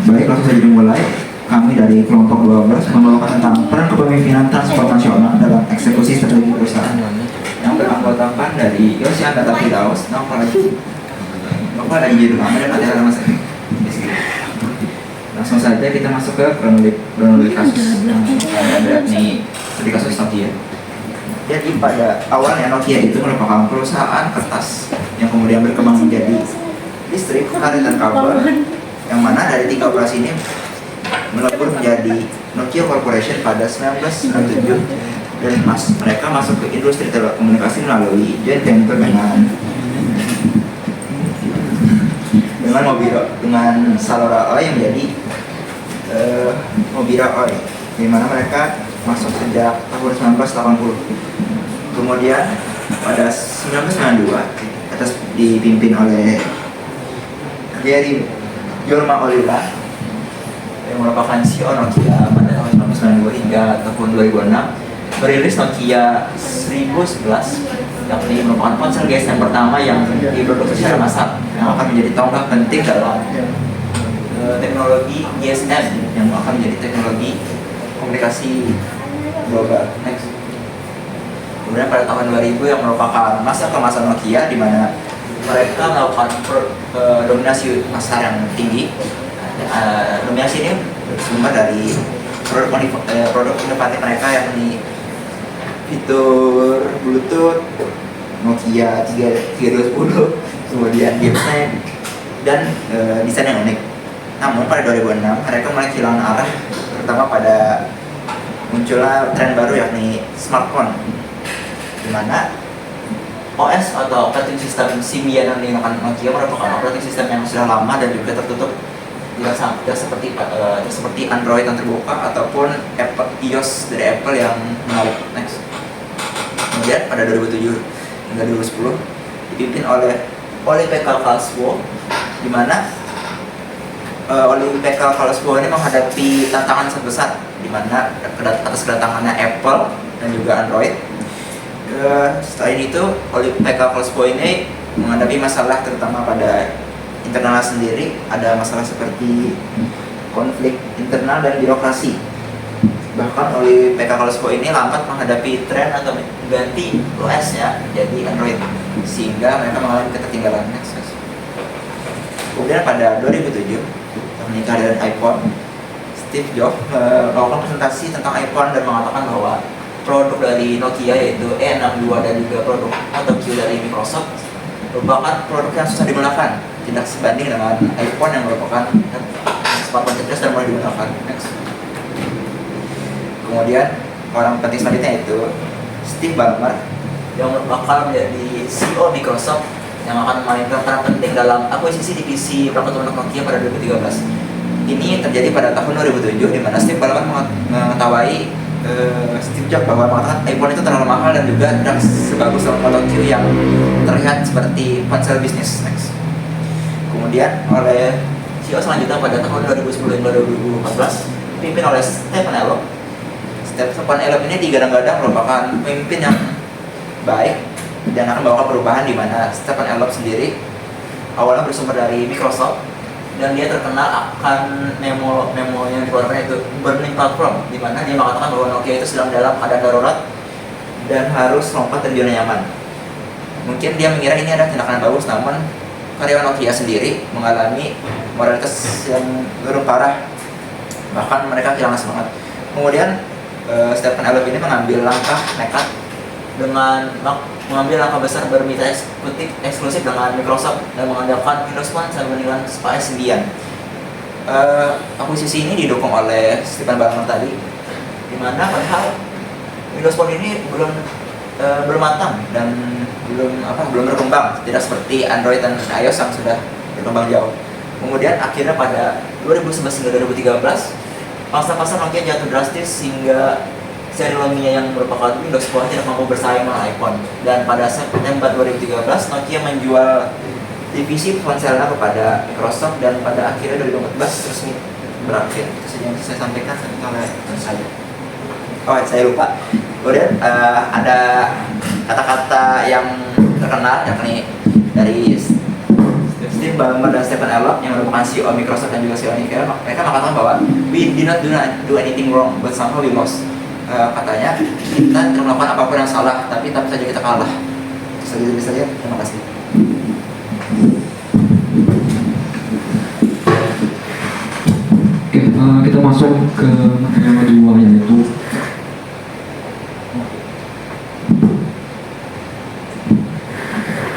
Baik, langsung saja dimulai. Kami dari kelompok 12 membawakan tentang peran kepemimpinan transformasional dalam eksekusi strategi perusahaan yang beranggotakan dari Yosyan Data Firdaus, Novel Aji Dulama, dan Adela Mas. Langsung saja kita masuk ke kronologi kasus yang ada nih, seperti kasus Nokia. Jadi pada awalnya Nokia itu merupakan perusahaan kertas yang kemudian berkembang menjadi listrik, karet, dan kabel, yang mana dari 3 operasi ini melebur menjadi Nokia Corporation pada 1997, dan mereka masuk ke industri telekomunikasi melalui joint venture dengan Mobira, dengan Salora Oy yang menjadi Mobira Oy, di mana mereka masuk sejak tahun 1980. Kemudian pada 1992 atas dipimpin oleh Jerry Jorma Olila yang merupakan CEO Nokia pada tahun 1992 hingga tahun 2006 merilis Nokia 1011, yakni merupakan ponsel GS yang pertama yang diproduksi secara massal yang akan menjadi tonggak penting dalam teknologi GSM yang akan menjadi teknologi komunikasi global. Next. Kemudian pada tahun 2000 yang merupakan masa kemasan Nokia, di mana mereka melakukan dominasi pasar yang tinggi. Dominasi ini bersumber dari produk inovatif mereka, yakni fitur Bluetooth, Nokia 3210, kemudian GameSnap, dan desain yang unik. Namun pada 2006 mereka mulai kehilangan arah, terutama pada munculnya tren baru yakni smartphone, di mana OS atau operating system Symbian yang digunakan Nokia merupakan operating system yang sudah lama dan juga tertutup, tidak seperti Android yang terbuka ataupun Apple iOS dari Apple yang menarik. Next. Kemudian pada 2007 hingga 2010 dipimpin oleh Oli-Pekka Kalsbo, di mana Oli-Pekka Kalsbo ini menghadapi tantangan sebesar, di mana atas kedatangannya Apple dan juga Android. Setelah itu Oli-Pekka Kalsbo ini menghadapi masalah terutama pada internalnya sendiri. Ada masalah seperti konflik internal dan birokrasi. Bahkan Oli-Pekka Kalsbo ini lambat menghadapi tren atau mengganti OS-nya jadi Android, sehingga mereka mengalami ketertinggalan. Kemudian pada 2007 menikah dengan iPhone, Steve Jobs melakukan presentasi tentang iPhone dan mengatakan bahwa produk dari Nokia yaitu E62 dan juga produk atau Q dari Microsoft merupakan produk yang susah digunakan, tidak sebanding dengan iPhone yang merupakan smartphone cerdas dan mulai digunakan. Next. Kemudian orang penting selanjutnya itu Steve Ballmer yang merupakan menjadi CEO Microsoft yang akan memainkan peran penting dalam akuisisi divisi perangkat lunak Nokia pada 2013. Ini terjadi pada tahun 2007, di mana Steve Ballmer mengetahui Steve Jobs bahwa mengatakan iPhone itu terlalu mahal dan juga tidak sebagus Moto Q yang terlihat seperti ponsel bisnis. Next. Kemudian oleh CEO selanjutnya pada tahun 2010 hingga 2014 dipimpin oleh Stephen Elop. Stephen Elop ini digadang-gadang merupakan pemimpin yang baik dan akan membawa perubahan, di mana Stephen Elop sendiri awalnya bersumber dari Microsoft dan dia terkenal akan memo yang dikeluarkan itu Burning Platform, di mana dia mengatakan bahwa Nokia itu sedang dalam keadaan darurat dan harus lompat dari zona nyaman. Mungkin dia mengira ini adalah tindakan yang bagus, namun karyawan Nokia sendiri mengalami moralitas yang turun parah, bahkan mereka kehilangan semangat. Kemudian Stephen Elop ini mengambil langkah nekat dengan mengambil langkah besar bermitra eksklusif dengan Microsoft dan mengandalkan Windows Phone sambil dengan SPI Symbian. Akuisisi ini didukung oleh Stephen Ballmer tadi, di mana padahal Windows Phone ini belum matang dan belum berkembang, tidak seperti Android dan iOS yang sudah berkembang jauh. Kemudian akhirnya pada 2011 hingga 2013 pangsa pasar Nokia jatuh drastis hingga seri Lumia yang merupakan Windows Phone tidak mampu bersaing dengan iPhone. Dan pada September 2013 Nokia menjual divisi ponselnya kepada Microsoft, dan pada akhirnya 2014 resmi berakhir. Itu saja yang saya sampaikan oleh saya. Oh, saya lupa. Kemudian ada kata-kata yang terkenal yakni dari Steve Steve Ballmer dan Stephen Elop yang merupakan CEO Microsoft dan juga CEO Nokia, mereka mengatakan bahwa we did not do anything wrong, but somehow we lost. Katanya kita tidak melakukan apapun yang salah, tapi saja kita kalah. Itu saja. Terima kasih. Oke, kita masuk ke materi yang kedua, yaitu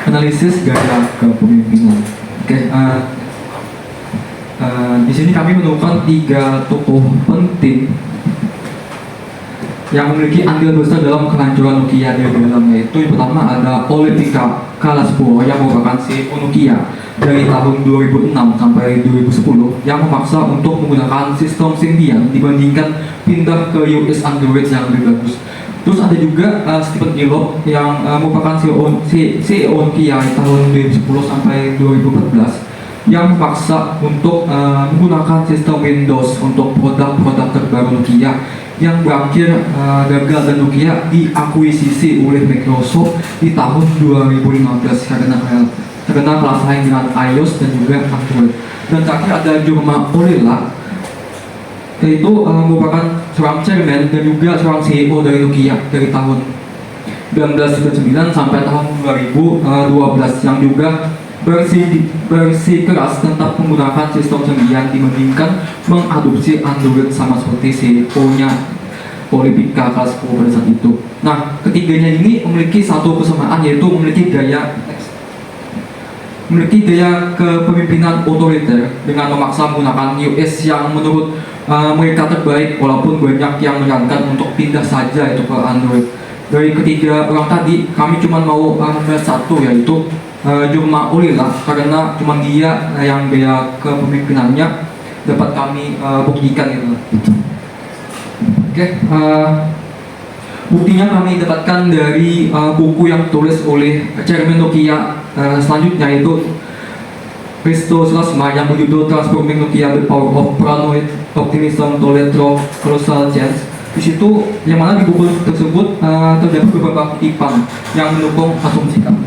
analisis gaya kepemimpinan. Oke, di sini kami menemukan 3 tokoh penting yang memiliki andil besar dalam kehancuran Nokia dari dalam, yaitu yang pertama ada Olivia Kalaspuro yang merupakan CEO Nokia dari tahun 2006 sampai 2010 yang memaksa untuk menggunakan sistem Symbian dibandingkan pindah ke US Android yang lebih bagus. Terus ada juga Stephen Elop yang merupakan CEO Nokia di tahun 2010 sampai 2014 yang memaksa untuk menggunakan sistem Windows untuk produk-produk terbaru Nokia yang berakhir gagal dan Nokia diakuisisi oleh Microsoft di tahun 2015 karena kelas lain dengan iOS dan juga Android. Dan terakhir ada Jorma Ollila, yaitu merupakan seorang chairman dan juga seorang CEO dari Nokia dari tahun 1999 sampai tahun 2012 yang juga bersih keras tentang menggunakan sistem Symbian dibandingkan mengadopsi Android sama seperti CEO-nya Olivia Kalaspuro pada saat itu. Nah, ketiganya ini memiliki satu kesamaan, yaitu memiliki gaya kepemimpinan otoriter dengan memaksa menggunakan US yang menurut mereka terbaik, walaupun banyak yang menyarankan untuk pindah saja itu ke Android. Dari ketiga orang tadi, kami cuma mau membahas satu, yaitu Jorma Ollila, karena cuma dia yang gaya kepemimpinannya dapat kami buktikan gitu. Oke, buktinya kami dapatkan dari buku yang ditulis oleh chairman Nokia selanjutnya, yaitu Risto Slasma yang berjudul Transforming Nokia: The Power of Paranoid Optimism to Colossal Change. Di situ, yang mana di buku tersebut terdapat beberapa kutipan yang mendukung asumsi kami.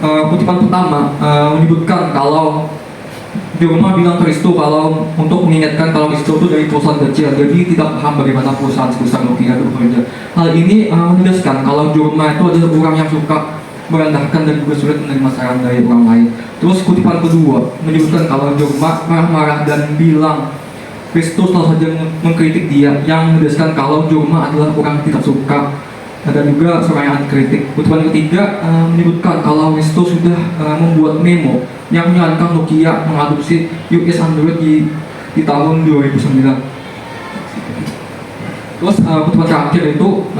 Kutipan pertama menyebutkan kalau Jorma bilang ke Risto kalau untuk mengingatkan kalau Risto itu dari perusahaan kecil, jadi tidak paham bagaimana perusahaan sebesar Nokia itu bekerja. Hal ini menegaskan kalau Jorma itu adalah orang yang suka merendahkan dan juga sulit menerima saran dari orang lain. Terus kutipan kedua menyebutkan kalau Jorma marah-marah dan bilang Risto selalu saja mengkritik dia, yang menegaskan kalau Jorma adalah orang yang tidak suka dan juga seorang yang kritik. Kutipan ketiga menyebutkan kalau Risto sudah membuat memo yang menyarankan Nokia mengadopsi US Android di tahun 2009. Terus kutipan terakhir itu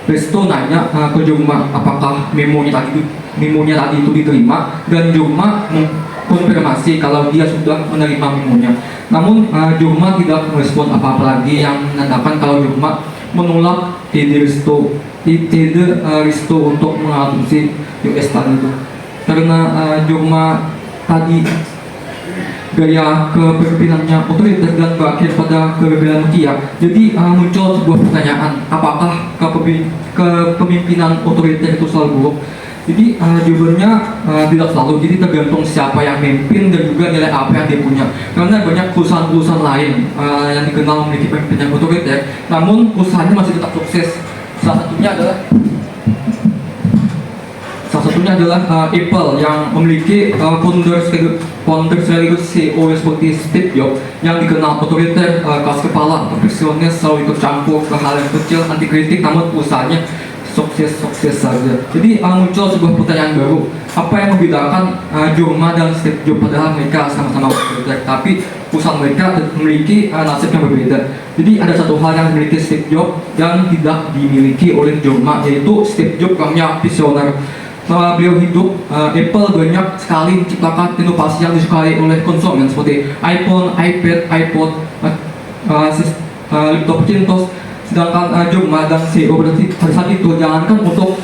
Risto nanya ke Jorma apakah memonya tadi itu diterima, dan Jorma konfirmasi kalau dia sudah menerima memonya. Namun Jorma tidak merespon apa-apa lagi, yang menandakan kalau Jorma menolak ide Risto untuk mengadopsi US tadi itu. Karena Jorma tadi gaya kepemimpinannya otoriter dan berakhir pada kegagalan Nokia, jadi muncul sebuah pertanyaan, apakah kepemimpinan otoriter itu selalu buruk? Jadi jawabannya tidak selalu, jadi tergantung siapa yang memimpin dan juga nilai apa yang dia punya. Karena banyak perusahaan-perusahaan lain yang dikenal memiliki pemimpinan otoriter, namun perusahaannya masih tetap sukses. Salah satunya adalah Apple yang memiliki founder sekaligus CEO seperti Steve Jobs yang dikenal otoriter, keras kepala, perfeksionis, selalu ikut campur ke hal yang kecil, anti kritik, namun perusahaannya sukses saja. Jadi muncul sebuah pertanyaan baru, apa yang membedakan Jorma dan Steve Jobs? Padahal mereka sama-sama otoriter, tapi perusahaan mereka memiliki nasib yang berbeda. Jadi ada satu hal yang dimiliki Steve Jobs yang tidak dimiliki oleh Jorma, yaitu Steve Jobs orangnya visioner. Selama beliau hidup, Apple banyak sekali menciptakan inovasi yang disukai oleh konsumen seperti iPhone, iPad, iPod, laptop Macintosh. Sedangkan Jorma dan CEO pada saat itu jangankan untuk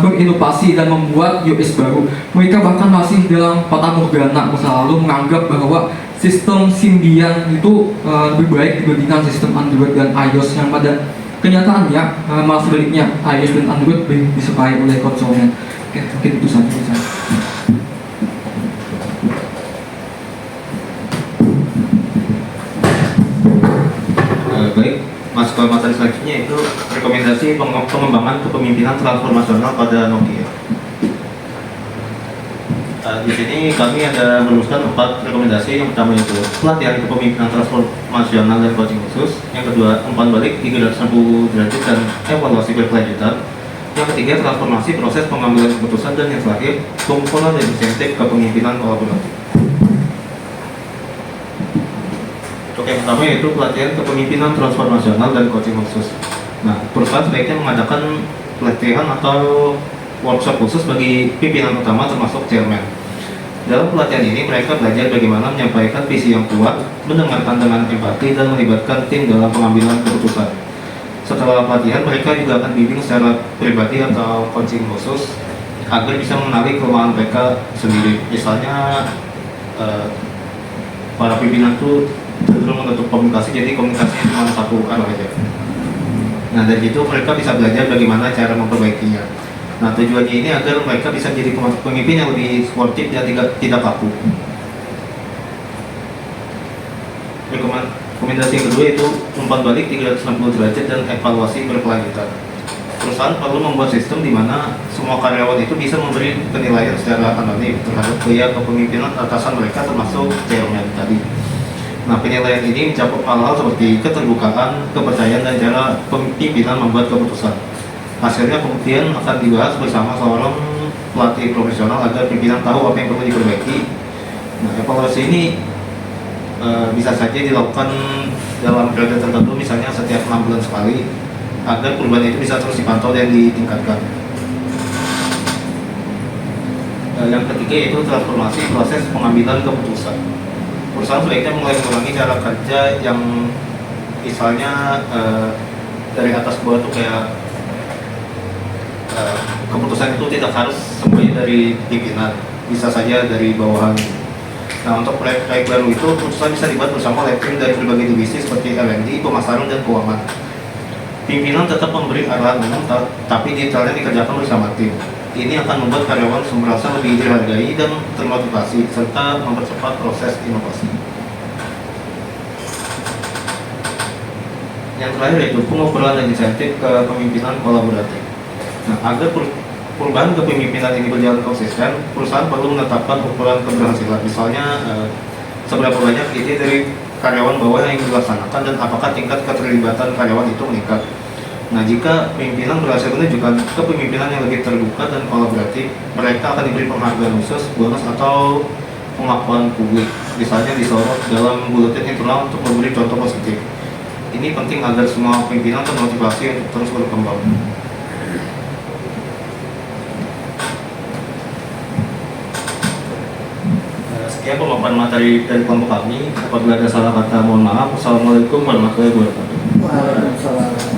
berinovasi dan membuat US baru, mereka bahkan masih dalam fata morgana masa lalu menganggap bahwa sistem Symbian itu lebih baik dibandingkan sistem Android dan iOS, yang pada kenyataannya malah sebaliknya, iOS dan Android lebih disukai oleh konsumen. Oke, mungkin itu saja. baik. Masuk ke materi selanjutnya itu rekomendasi pengembangan kepemimpinan transformasional pada Nokia. Di sini kami ada merumuskan 4 rekomendasi. Yang pertama itu pelatihan kepemimpinan transformasional dan coaching khusus. Yang kedua, umpan balik 360 derajat dan evaluasi berkelanjutan. Yang ketiga, transformasi proses pengambilan keputusan. Dan yang terakhir, pengumpulan dan insentif kepemimpinan kolaboratif. Untuk yang pertama yaitu pelatihan kepemimpinan transformasional dan coaching khusus. Nah, perusahaan sebaiknya mengadakan pelatihan atau workshop khusus bagi pimpinan utama termasuk chairman. Dalam pelatihan ini mereka belajar bagaimana menyampaikan visi yang kuat, mendengarkan dengan empati, dan melibatkan tim dalam pengambilan keputusan. Setelah pelatihan mereka juga akan bimbing secara pribadi atau coaching khusus agar bisa mengenali kelemahan mereka sendiri. Misalnya para pimpinan itu cenderung menutup komunikasi, jadi komunikasinya cuma satu arah aja. Nah, dari itu mereka bisa belajar bagaimana cara memperbaikinya. Nah, tujuannya ini agar mereka bisa menjadi pemimpin yang lebih sportif dan tidak kaku. Rekomendasi yang kedua itu umpan balik 360 derajat dan evaluasi berkelanjutan. Perusahaan perlu membuat sistem di mana semua karyawan itu bisa memberi penilaian secara anonim terhadap gaya kepemimpinan atasan mereka termasuk chairman tadi. Nah, penilaian ini mencakup hal-hal seperti keterbukaan, kepercayaan, dan cara pimpinan membuat keputusan. Hasilnya kemudian akan dibahas bersama seorang pelatih profesional agar pimpinan tahu apa yang perlu diperbaiki. Nah, evaluasi ini bisa saja dilakukan dalam periode tertentu, misalnya setiap 6 bulan sekali, agar perubahan itu bisa terus dipantau dan ditingkatkan. Yang ketiga yaitu transformasi proses pengambilan keputusan. Perusahaan sebaiknya mulai mengurangi cara kerja yang misalnya dari atas ke bawah tuh kayak keputusan itu tidak harus semuanya dari pimpinan, bisa saja dari bawahan. Nah, untuk proyek baru itu keputusan bisa dibuat bersama oleh tim dari berbagai divisi seperti R&D, pemasaran, dan keuangan. Pimpinan tetap memberi arahan umum, tapi detailnya dikerjakan bersama tim. Ini akan membuat karyawan merasa lebih dihargai dan termotivasi, serta mempercepat proses inovasi. Yang terakhir yaitu pengukuran dan insentif kepemimpinan kolaboratif. Nah, agar perubahan kepemimpinan ini berjalan konsisten, perusahaan perlu menetapkan ukuran keberhasilan. Misalnya, seberapa banyak ide dari karyawan bawah yang dilaksanakan dan apakah tingkat keterlibatan karyawan itu meningkat. Nah, jika pimpinan berhasil menunjukkan kepemimpinan yang lebih terbuka dan kolaboratif, mereka akan diberi penghargaan khusus, bonus, atau pengakuan publik. Misalnya disorot dalam buletin internal untuk memberi contoh positif. Ini penting agar semua pimpinan termotivasi untuk terus berkembang. Sekian pemaparan materi dari kelompok kami. Apabila ada salah kata, mohon maaf. Wassalamualaikum warahmatullahi wabarakatuh. Waalaikumsalam.